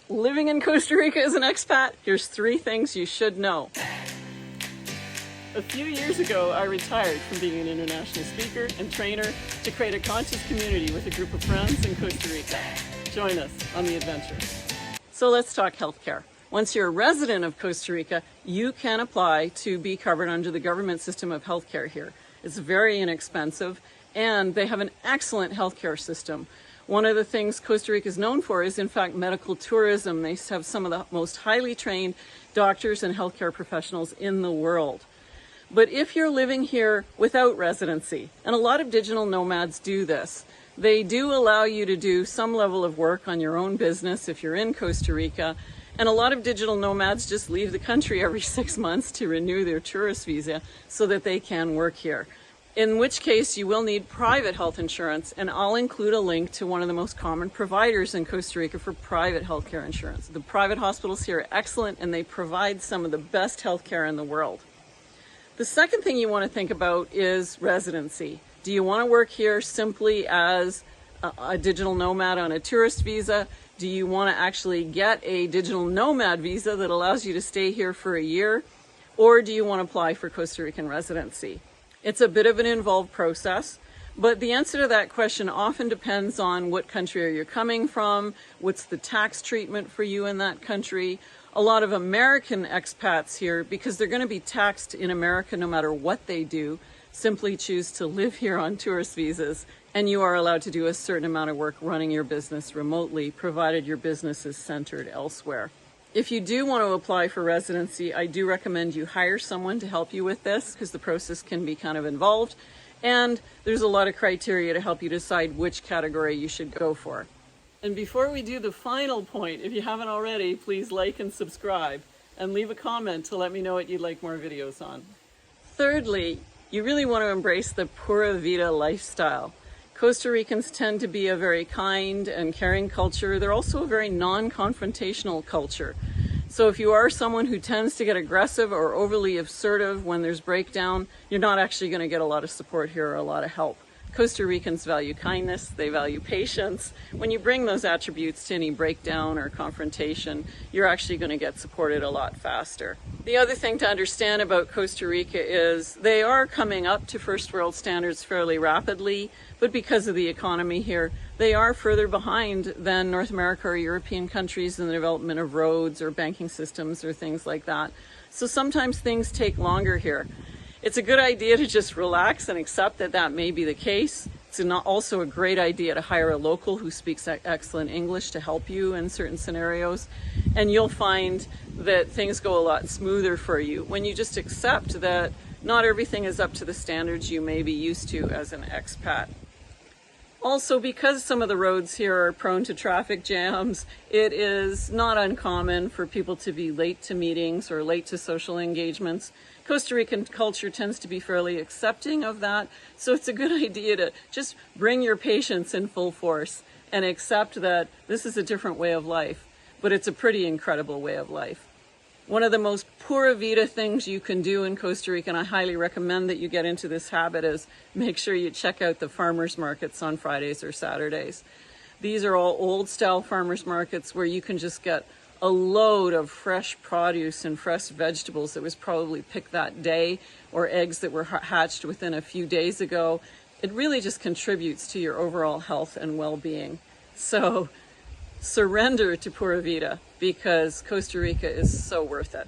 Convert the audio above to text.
Living in Costa Rica as an expat, here's 3 things you should know. A few years ago, I retired from being an international speaker and trainer to create a conscious community with a group of friends in Costa Rica. Join us on the adventure. So let's talk healthcare. Once you're a resident of Costa Rica, you can apply to be covered under the government system of healthcare here. It's very inexpensive, and they have an excellent healthcare system. One of the things Costa Rica is known for is, in fact, medical tourism. They have some of the most highly trained doctors and healthcare professionals in the world. But if you're living here without residency, and a lot of digital nomads do this, they do allow you to do some level of work on your own business if you're in Costa Rica. And a lot of digital nomads just leave the country every 6 months to renew their tourist visa so that they can work here. In which case you will need private health insurance, and I'll include a link to one of the most common providers in Costa Rica for private healthcare insurance. The private hospitals here are excellent, and they provide some of the best healthcare in the world. The second thing you want to think about is residency. Do you want to work here simply as a digital nomad on a tourist visa? Do you want to actually get a digital nomad visa that allows you to stay here for a year? Or do you want to apply for Costa Rican residency? It's a bit of an involved process, but the answer to that question often depends on what country are you coming from, what's the tax treatment for you in that country. A lot of American expats here, because they're going to be taxed in America no matter what they do, simply choose to live here on tourist visas, and you are allowed to do a certain amount of work running your business remotely, provided your business is centered elsewhere. If you do want to apply for residency, I do recommend you hire someone to help you with this, because the process can be kind of involved, and there's a lot of criteria to help you decide which category you should go for. And before we do the final point, if you haven't already, please like and subscribe, and leave a comment to let me know what you'd like more videos on. Thirdly, you really want to embrace the Pura Vida lifestyle. Costa Ricans tend to be a very kind and caring culture. They're also a very non-confrontational culture. So if you are someone who tends to get aggressive or overly assertive when there's breakdown, you're not actually going to get a lot of support here or a lot of help. Costa Ricans value kindness, they value patience. When you bring those attributes to any breakdown or confrontation, you're actually going to get supported a lot faster. The other thing to understand about Costa Rica is they are coming up to first world standards fairly rapidly, but because of the economy here, they are further behind than North America or European countries in the development of roads or banking systems or things like that. So sometimes things take longer here. It's a good idea to just relax and accept that that may be the case. It's also a great idea to hire a local who speaks excellent English to help you in certain scenarios. And you'll find that things go a lot smoother for you when you just accept that not everything is up to the standards you may be used to as an expat. Also, because some of the roads here are prone to traffic jams, it is not uncommon for people to be late to meetings or late to social engagements. Costa Rican culture tends to be fairly accepting of that, so it's a good idea to just bring your patience in full force and accept that this is a different way of life, but it's a pretty incredible way of life. One of the most Pura Vida things you can do in Costa Rica, and I highly recommend that you get into this habit, is make sure you check out the farmers markets on Fridays or Saturdays. These are all old style farmers markets where you can just get a load of fresh produce and fresh vegetables that was probably picked that day, or eggs that were hatched within a few days ago. It really just contributes to your overall health and well-being. So surrender to Pura Vida, because Costa Rica is so worth it.